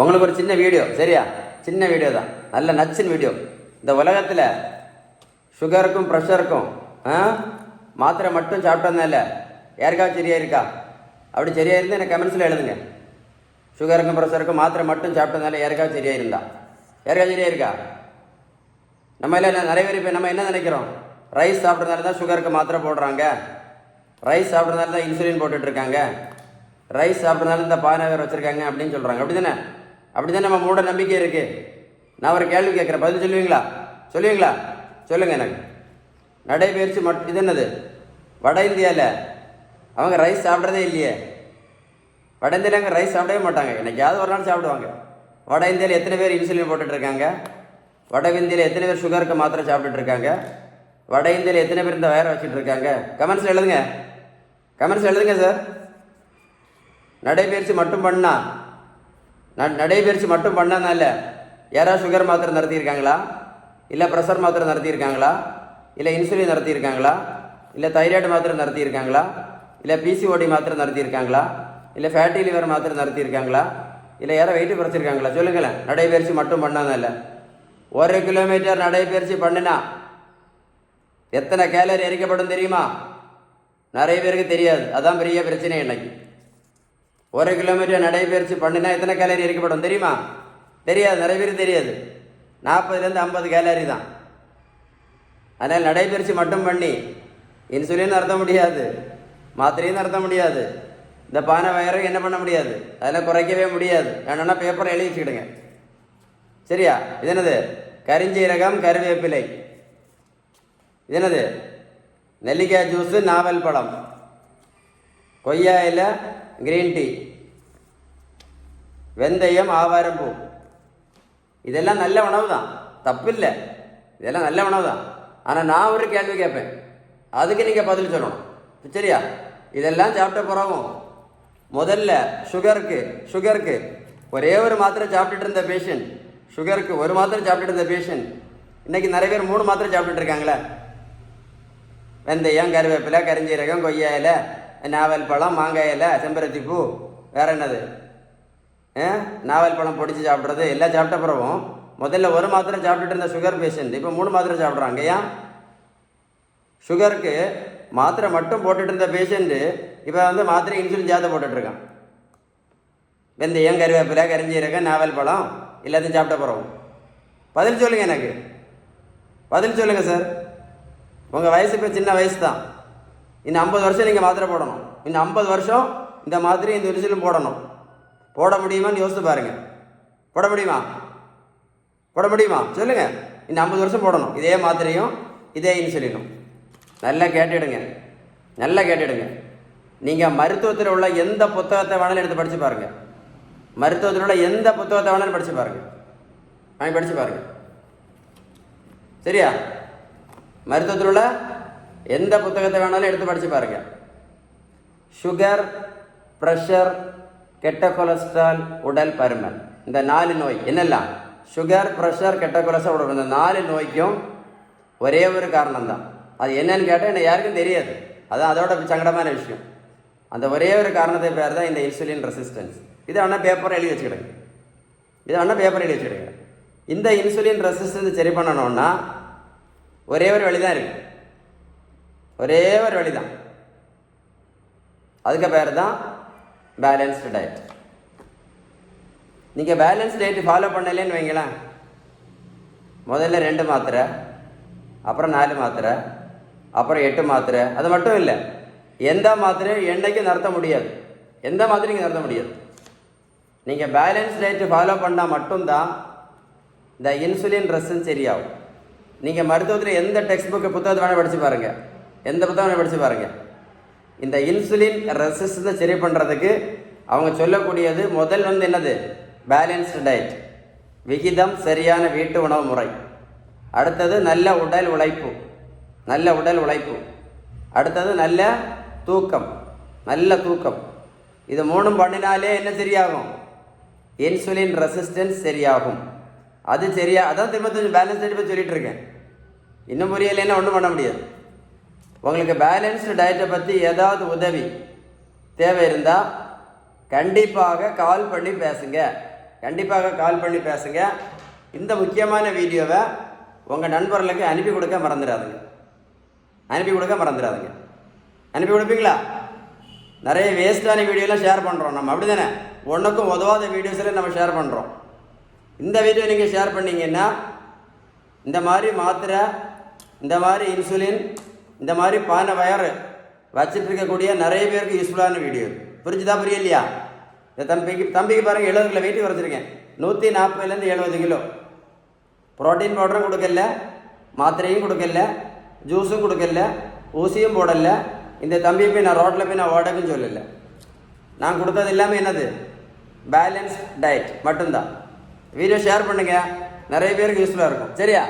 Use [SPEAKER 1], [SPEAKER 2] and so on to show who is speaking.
[SPEAKER 1] உங்களுக்கு ஒரு சின்ன வீடியோ, சரியா? சின்ன வீடியோ தான், நல்ல நச்சின் வீடியோ. இந்த உலகத்தில் சுகருக்கும் ப்ரெஷருக்கும் மாத்திரை மட்டும் சாப்பிட்டதுனால யாருக்காவது சரியா இருக்கா? அப்படி சரியா இருந்தால் எனக்கு கமெண்ட்ஸில் எழுதுங்க. சுகருக்கும் ப்ரெஷருக்கும் மாத்திரை மட்டும் சாப்பிட்டதுனால யாருக்காவது சரியா இருந்தா? யாருக்காவது சரியா இருக்கா? நம்ம எல்லாம் நிறைய பேர் இப்போ நம்ம என்ன நினைக்கிறோம், ரைஸ் சாப்பிட்றதுனால தான் சுகருக்கு மாத்திரை போடுறாங்க, ரைஸ் சாப்பிட்றதுனால தான் இன்சுலின் போட்டுட்ருக்காங்க, ரைஸ் சாப்பிட்றதுனால இந்த பானை வேறு வச்சுருக்காங்க அப்படின்னு சொல்கிறாங்க. அப்படி தானே? அப்படி தானே நம்ம மூட நம்பிக்கை இருக்குது. நான் ஒரு கேள்வி கேட்குறேன், பதில் சொல்லுவீங்களா? சொல்லுங்கள் எனக்கு. நடைபயிற்சி மட்டும் இது என்னது? வட இந்தியாவில் அவங்க ரைஸ் சாப்பிட்றதே இல்லையே. வட இந்தியாவில் அங்கே ரைஸ் சாப்பிடவே மாட்டாங்க, என்னைக்காவது ஒரு நாள் சாப்பிடுவாங்க. வட இந்தியாவில் எத்தனை பேர் இன்சுலின் போட்டுட்ருக்காங்க? வட இந்தியாவில் எத்தனை பேர் சுகருக்கு மாத்திரை சாப்பிட்டுட்ருக்காங்க? வட இந்தியாவில் எத்தனை பேர் இந்த வயரை வச்சுட்டு இருக்காங்க? கமெண்ட்ஸில் எழுதுங்க சார். நடைபயிற்சி மட்டும் பண்ணனால யாராவது சுகர் மாத்திரை நடத்தியிருக்காங்களா? இல்லை ப்ரெஷர் மாத்திரை நடத்தியிருக்காங்களா? இல்லை இன்சுலின் நடத்தியிருக்காங்களா? இல்லை தைராய்டு மாத்திரை நடத்தியிருக்காங்களா? இல்லை பிசிஓடி மாத்திரை நடத்தியிருக்காங்களா? இல்லை ஃபேட்டி லிவர் மாத்திரை நடத்தியிருக்காங்களா? இல்லை யாரும் வெயிட்டு குறைச்சிருக்காங்களா? சொல்லுங்களேன். நடைபயிற்சி மட்டும் பண்ணனால 1 கிலோமீட்டர் நடைபயிற்சி பண்ணினா எத்தனை கேலரி எரிக்கப்படும் தெரியுமா? நிறைய பேருக்கு தெரியாது, அதான் பெரிய பிரச்சனை. இன்னைக்கு 1 கிலோமீட்டர் நடைபயிற்சி பண்ணினா எத்தனை கேலரி எரிக்கப்படும் தெரியுமா? தெரியாது, நிறைய பேருக்கு தெரியாது. 40லேருந்து 50 கேலரி தான். அதனால் நடைபயிற்சி மட்டும் பண்ணி இன்சுலின் நடத்த முடியாது, மாத்திரையும் நடத்த முடியாது, இந்த பானை வயரும் என்ன பண்ண முடியாது, அதில் குறைக்கவே முடியாது. என்னென்னா பேப்பரை எழுதி வச்சுக்கிடுங்க, சரியா? இது என்னது? கரிஞ்சீரகம், கருவேப்பிலை. இது என்னது? நெல்லிக்காய் ஜூஸு, நாவல் பழம், கொய்யா இலை, கிரீன் டீ, வெந்தயம், ஆவாரம்பூ. இதெல்லாம் நல்ல உணவு தான், தப்பு இல்லை, இதெல்லாம் நல்ல உணவு தான். ஆனால் நான் ஒரு கேள்வி கேட்பேன், அதுக்கு நீங்கள் பதில் சொல்லணும், சரியா? இதெல்லாம் சாப்பிட்ட பிறகும் முதல்ல சுகருக்கு ஒரே ஒரு மாத்திரை சாப்பிட்டுட்டு இருந்த பேஷண்ட், சுகருக்கு ஒரு மாத்திரை சாப்பிட்டுட்டு இருந்த பேஷண்ட் இன்னைக்கு நிறைய பேர் 3 மாத்திரை சாப்பிட்டுட்டு இருக்காங்களே. வெந்தயம், கருவேப்பிலை, கரிஞ்சீரகம், கொய்யா இலை, நாவல் பழம், மாங்காய் இலை, செம்பருத்தி பூ, வேற என்னது, நாவல் பழம் பொடிச்சு சாப்பிட்றது எல்லாம் சாப்பிட்ட பிறகும் முதல்ல ஒரு மாத்திரை சாப்பிட்டுட்டு இருந்த சுகர் பேஷண்ட் இப்போ 3 மாத்திரை சாப்பிட்றாங்க. ஏன்? சுகருக்கு மாத்திரை மட்டும் போட்டுட்டு இருந்த பேஷண்ட்டு இப்போ மாத்திரை இன்சுலின் ஜாத்தை போட்டுட்ருக்கான். வெந்தயம், கருவேப்பிலை, கரிஞ்சீரகம், நாவல் பழம் எல்லாத்தையும் சாப்பிட்ட பிறகும். பதில் சொல்லுங்கள், எனக்கு பதில் சொல்லுங்கள் சார். உங்கள் வயசு இப்போ சின்ன வயசு தான். இன்னும் 50 வருஷம் நீங்கள் மாத்திரை போடணும். இன்னும் 50 வருஷம் இந்த மாத்திரை இந்த இன்சுலின் போடணும். போட முடியுமான்னு யோசித்து பாருங்கள். போட முடியுமா சொல்லுங்கள். இன்னும் 50 வருஷம் போடணும், இதே மாத்திரையும் இதே இன்சுலினும். நல்லா கேட்டுடுங்க. நீங்கள் மருத்துவத்தில் உள்ள எந்த புத்தகத்தை வேணாலும் எடுத்து படித்து பாருங்கள். மருத்துவத்தில் உள்ள எந்த புத்தகத்தை வேணாலும் படித்து பாருங்கள். சரியா? மருத்துவத்தில் உள்ள எந்த புத்தகத்தை வேணாலும் எடுத்து படித்து பாருங்கள். சுகர், ப்ரெஷர், கெட்ட கொலஸ்ட்ரால், உடல் பருமன், இந்த 4 நோய் என்னெல்லாம்? சுகர், ப்ரெஷர், கெட்ட கொலஸ்ட்ரால், உடல், இந்த 4 நோய்க்கும் ஒரே ஒரு காரணம் தான். அது என்னன்னு கேட்டால் எனக்கு யாருக்கும் தெரியாது. அதான் அதோட சங்கடமான விஷயம். அந்த ஒரே ஒரு காரணத்தை பேர் தான் இந்த இன்சுலின் ரெசிஸ்டன்ஸ். இதை வேணால் பேப்பர் எழுதி வச்சுக்கிடுங்க. இந்த இன்சுலின் ரெசிஸ்டன்ஸ் சரி பண்ணணும்னா ஒரே ஒரு வழி தான் இருக்குது. அதுக்கு பேர் தான் பேலன்ஸ்டு டயட். நீங்கள் பேலன்ஸ் டயட் ஃபாலோ பண்ணலேன்னு வைங்களேன், முதல்ல 2 மாத்திரை, அப்புறம் 4 மாத்திரை, அப்புறம் 8 மாத்திரை. அது மட்டும் இல்லை, எந்த மாத்திரையும் என்னைக்கும் நடத்த முடியாது. நீங்கள் பேலன்ஸ் டயட் ஃபாலோ பண்ணால் மட்டும்தான் இந்த இன்சுலின் ரெசிஸ்டன்ஸ் சரியாகும். நீங்கள் மருத்துவத்தில் எந்த டெக்ஸ்ட் புக்கு புத்தகத்தை வேணால் படித்து பாருங்கள், எந்த புத்தகம் வேணால் படித்து பாருங்கள். இந்த இன்சுலின் ரெசிஸ்டன்ஸை சரி பண்ணுறதுக்கு அவங்க சொல்லக்கூடியது முதல் என்னது? பேலன்ஸ்டு டயட், விகிதம் சரியான வீட்டு உணவு முறை. அடுத்தது நல்ல உடல் உழைப்பு. அடுத்தது நல்ல தூக்கம். இது 3 பண்ணினாலே என்ன சரியாகும்? இன்சுலின் ரெசிஸ்டன்ஸ் சரியாகும். அது சரியா? அதான் திரும்ப பேலன்ஸ் டயட் பற்றி சொல்லிட்டு இருக்கேன். இன்னும் புரியலைன்னா ஒன்றும் பண்ண முடியாது. உங்களுக்கு பேலன்ஸ்டு டயட்டை பற்றி ஏதாவது உதவி தேவை இருந்தால் கண்டிப்பாக கால் பண்ணி பேசுங்க. கண்டிப்பாக கால் பண்ணி பேசுங்க. இந்த முக்கியமான வீடியோவை உங்கள் நண்பர்களுக்கு அனுப்பி கொடுக்க மறந்துடாதுங்க. அனுப்பி கொடுப்பீங்களா? நிறைய வேஸ்டான வீடியோலாம் ஷேர் பண்ணுறோம் நம்ம, அப்படி தானே? ஒன்றுக்கும் உதவாத வீடியோஸில் நம்ம ஷேர் பண்ணுறோம். இந்த வீடியோ நீங்கள் ஷேர் பண்ணிங்கன்னா இந்த மாதிரி மாத்திரை, இந்த மாதிரி இன்சுலின், இந்த மாதிரி பானை வயர் வச்சுட்டு இருக்கக்கூடிய நிறைய பேருக்கு யூஸ்ஃபுல்லான வீடியோ. புரியலையா? இந்த தம்பிக்கு பாருங்கள், 70 கிலோ வெயிட் குறைச்சிருக்கேன். 140லேருந்து 70 கிலோ. புரோட்டீன் பவுடரும் கொடுக்கல, மாத்திரையும் கொடுக்கல, ஜூஸும் கொடுக்கல, ஊசியும் போடலை. இந்த தம்பியை போய் நான் ரோட்டில் போய் நான் ஓடக்குன்னு சொல்லலை. நான் கொடுத்தது இல்லாமல் என்னது, பேலன்ஸ் டயட் மட்டும்தான். வீடியோ ஷேர் பண்ணுங்கள், நிறைய பேருக்கு யூஸ்ஃபுல்லாக இருக்கும். சரியா?